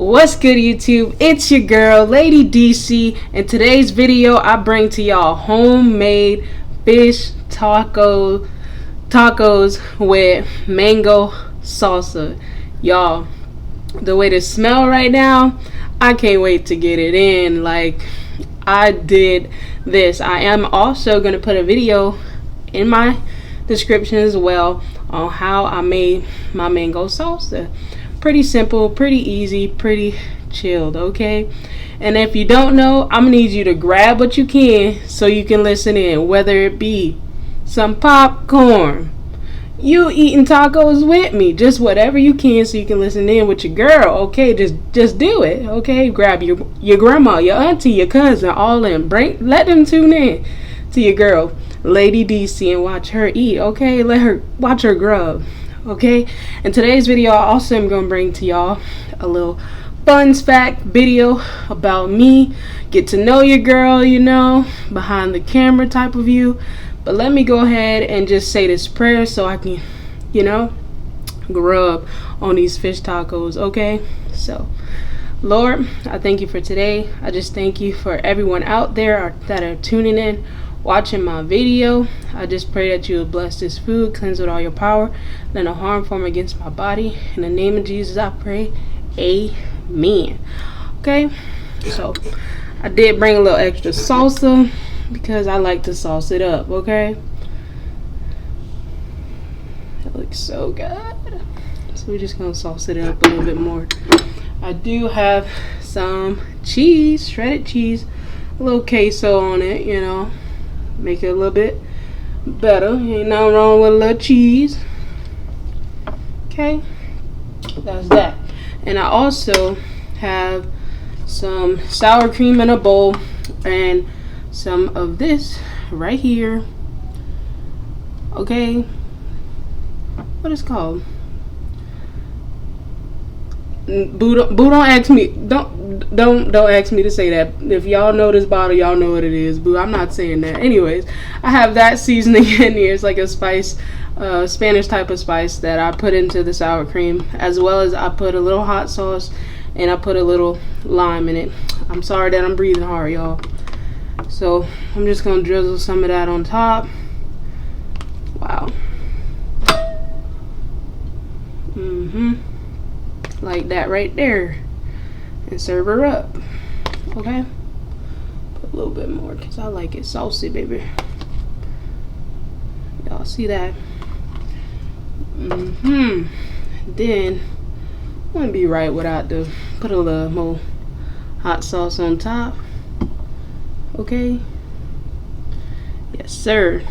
What's good, YouTube? It's your girl Ladyyydc. In today's video I bring to y'all homemade fish tacos with mango salsa. Y'all, the way they smell right now, I can't wait to get it in. Like, I did this. I am also going to put a video in my description as well on how I made my mango salsa. Pretty simple, pretty easy, pretty chilled, okay? And if you don't know, I'm gonna need you to grab what you can so you can listen in, whether it be some popcorn, you eating tacos with me, just whatever you can so you can listen in with your girl, okay? Just do it, okay? Grab your grandma, your auntie, your cousin, all in. Let them tune in to your girl Ladyyydc and watch her eat, okay? Watch her grub. Okay, in today's video I also am going to bring to y'all a little fun fact video about me. Get to know your girl, you know, behind the camera type of view. But let me go ahead and just say this prayer so I can, you know, grub on these fish tacos, okay? So, Lord, I thank you for today. I just thank you for everyone out there that are tuning in, watching my video. I just pray that you will bless this food, cleanse it with all your power, let no harm form against my body. In the name of Jesus I pray, amen. Okay, so I did bring a little extra salsa because I like to sauce it up, okay? It looks so good. So we're just gonna sauce it up a little bit more. I do have some cheese, shredded cheese, a little queso on it, you know, make it a little bit better. Ain't nothing wrong with a little cheese. Okay, that's that. And I also have some sour cream in a bowl and some of this right here. Okay, what is it called? Boo, don't ask me. Don't ask me to say that. If y'all know this bottle, y'all know what it is. Boo, I'm not saying that. Anyways, I have that seasoning in here. It's like a spice, Spanish type of spice that I put into the sour cream, as well as I put a little hot sauce and I put a little lime in it. I'm sorry that I'm breathing hard, y'all. So I'm just gonna drizzle some of that on top. Wow. Like that right there, and serve her up. Okay, put a little bit more because I like it saucy, baby. Y'all see that? Then wouldn't be right without the put a little more hot sauce on top. Okay, yes sir.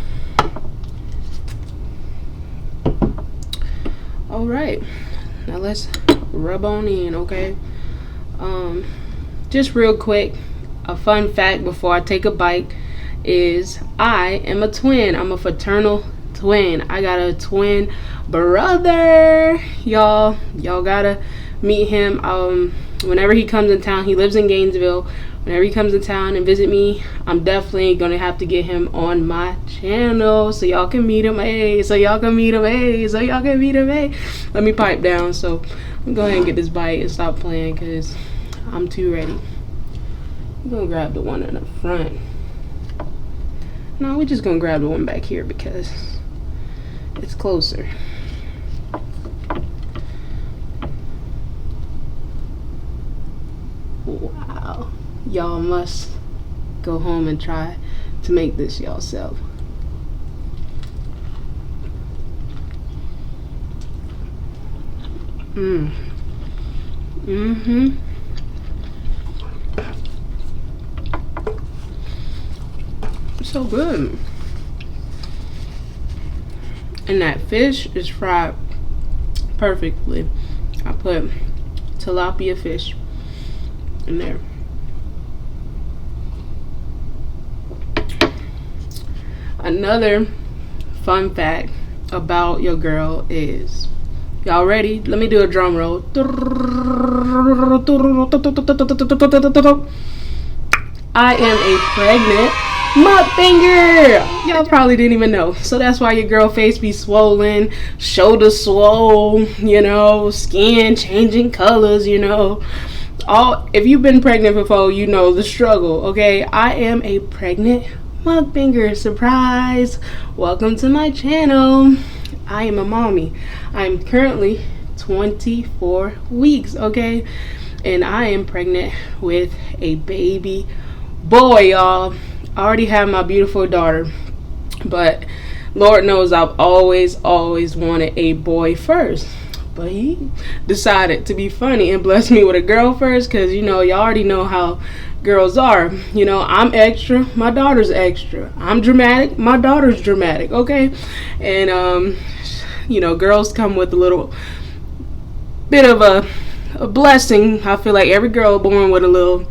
All right, now let's rub on in, okay? Just real quick, a fun fact before I take a bite is I am a twin. I'm a fraternal twin. I got a twin brother. Y'all gotta meet him. Whenever he comes in town, he lives in Gainesville. Whenever he comes in town and visit me, I'm definitely gonna have to get him on my channel so y'all can meet him. Hey, so y'all can meet him. Hey, so y'all can meet him. Hey, let me pipe down. So I'm gonna go ahead and get this bite and stop playing because I'm too ready. I'm gonna grab the one in the front. No, we're just gonna grab the one back here because it's closer. Wow. Y'all must go home and try to make this yourself. So good. And that fish is fried perfectly. I put tilapia fish in there. Another fun fact about your girl is, y'all ready? Let me do a drum roll. I am a pregnant mukbanger. Y'all probably didn't even know. So that's why your girl face be swollen, shoulder swole, you know, skin changing colors, you know. If you've been pregnant before, you know the struggle. Okay, I am a pregnant mukbanger. Surprise! Welcome to my channel. I am a mommy. I'm currently 24 weeks. Okay, and I am pregnant with a baby boy, y'all. I already have my beautiful daughter, but Lord knows I've always wanted a boy first. But he decided to be funny and bless me with a girl first, because you know, y'all already know how girls are. You know, I'm extra, my daughter's extra. I'm dramatic, my daughter's dramatic. Okay, and you know, girls come with a little bit of a blessing. I feel like every girl born with a little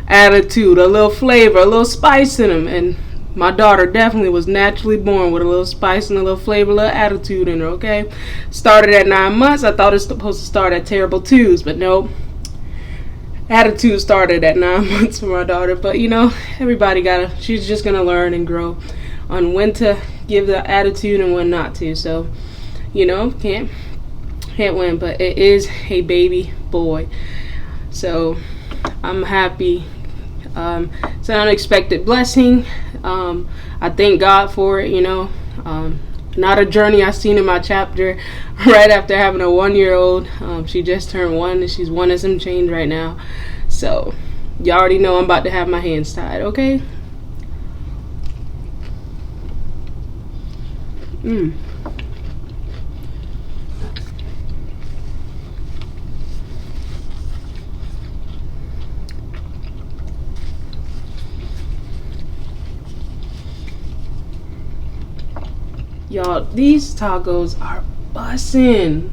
attitude, a little flavor, a little spice in them, and my daughter definitely was naturally born with a little spice and a little flavor, a little attitude in her. Okay, started at 9 months. I thought it was supposed to start at terrible twos, but no, attitude started at 9 months for my daughter. But you know, everybody she's just gonna learn and grow on when to give the attitude and when not to. So you know, can't win. But it is a baby boy, so I'm happy. It's an unexpected blessing. I thank God for it, you know. Not a journey I seen in my chapter right after having a 1-year-old. She just turned 1 and she's 1 and some change right now. So y'all already know I'm about to have my hands tied, okay? Y'all, these tacos are bussin'.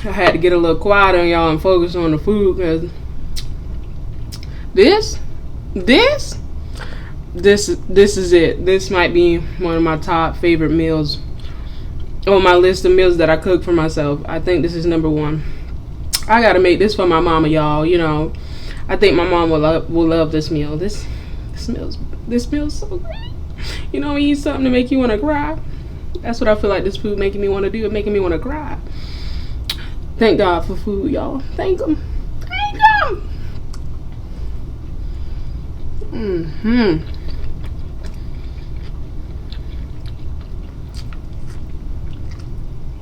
I had to get a little quiet on y'all and focus on the food, because this is it. This might be one of my top favorite meals on my list of meals that I cook for myself. I think this is number 1. I gotta make this for my mama, y'all. You know, I think my mom will love this meal. This meal's so great. You know, when you eat something to make you want to cry. That's what I feel like this food making me want to do. It making me want to cry. Thank God for food, y'all. Thank him. Thank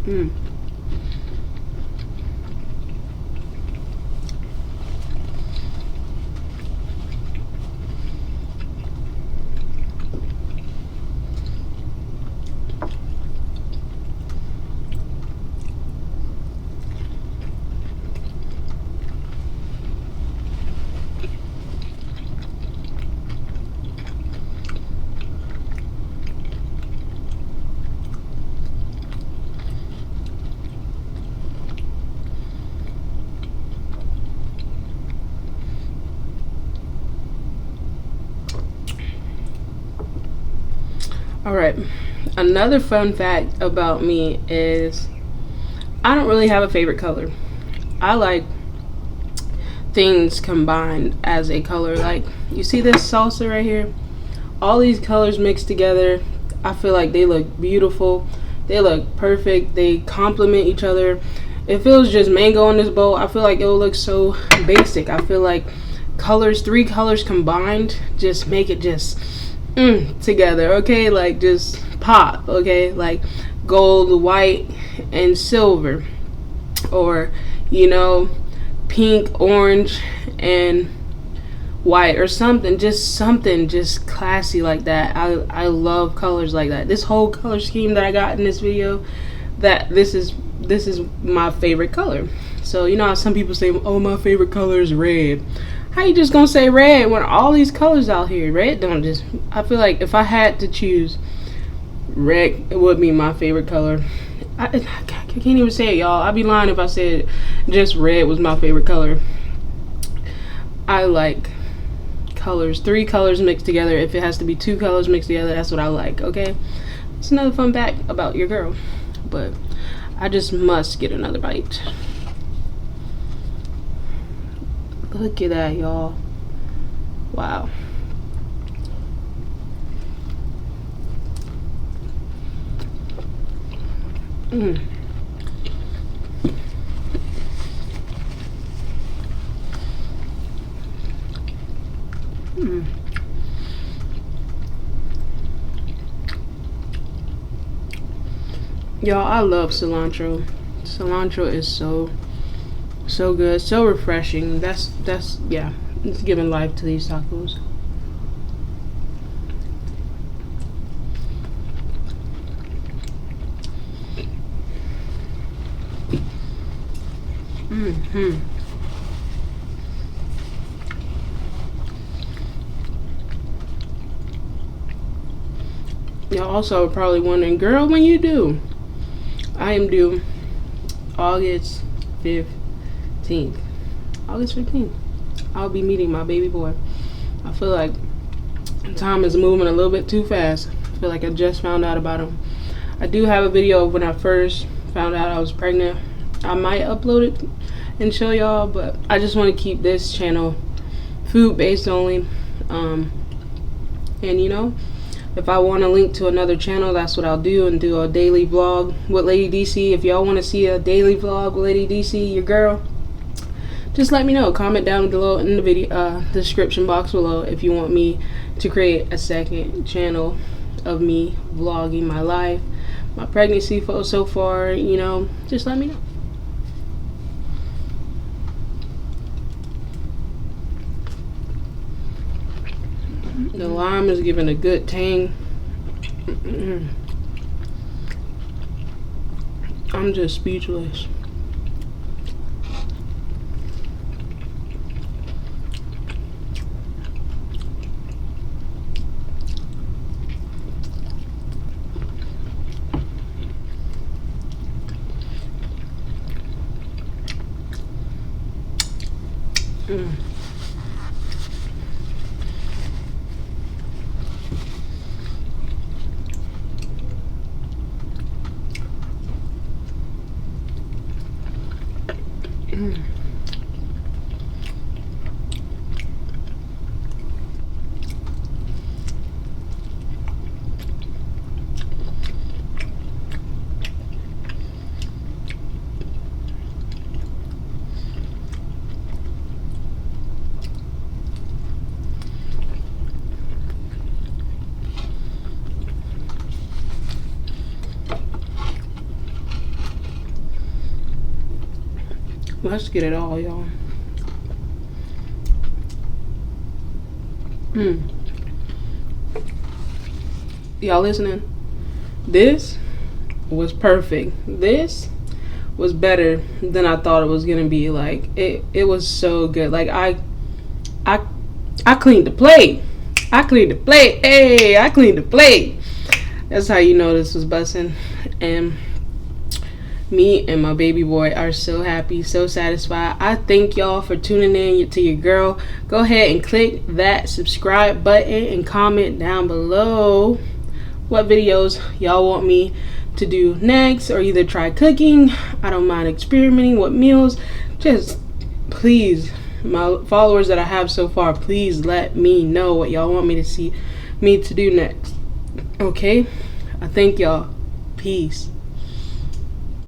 him. Alright, another fun fact about me is I don't really have a favorite color. I like things combined as a color. Like, you see this salsa right here? All these colors mixed together, I feel like they look beautiful. They look perfect. They complement each other. If it was just mango in this bowl, I feel like it would look so basic. I feel like colors, 3 colors combined, just make it just together, okay? Like, just pop, okay? Like gold, white, and silver, or you know, pink, orange, and white, or something just classy like that. I love colors like that. This whole color scheme that I got in this video, that this is this is my favorite color. So you know how some people say, oh, my favorite color is red. How you just gonna say red when all these colors out here? Red don't just, I feel like if I had to choose, red would be my favorite color. I can't even say it, y'all. I'd be lying if I said just red was my favorite color. I like colors, 3 colors mixed together. If it has to be 2 colors mixed together, that's what I like, okay? It's another fun fact about your girl. But I just must get another bite. Look at that, y'all. Wow. Y'all, I love cilantro. Cilantro is so good, so refreshing. That's yeah, it's giving life to these tacos. Y'all also probably wondering, girl, when you do? I am due August 15th. August 15th. I'll be meeting my baby boy. I feel like time is moving a little bit too fast. I feel like I just found out about him. I do have a video of when I first found out I was pregnant. I might upload it and show y'all, but I just want to keep this channel food based only. And you know, if I want to link to another channel, that's what I'll do, and do a daily vlog with Ladyyydc. If y'all want to see a daily vlog with Ladyyydc, your girl, just let me know. Comment down below in the video description box below if you want me to create a second channel of me vlogging my life, my pregnancy photos so far. You know, just let me know. The lime is giving a good tang. I'm just speechless. Let's get it all, y'all. Y'all listening? This was perfect. This was better than I thought it was gonna be. Like it was so good. Like I cleaned the plate. I cleaned the plate. Hey, I cleaned the plate. That's how you know this was bussin'. And me and my baby boy are so happy, so satisfied. I thank y'all for tuning in to your girl. Go ahead and click that subscribe button and comment down below what videos y'all want me to do next, or either try cooking. I don't mind experimenting with meals. Just please, my followers that I have so far, please let me know what y'all want me to see me to do next. Okay? I thank y'all. Peace.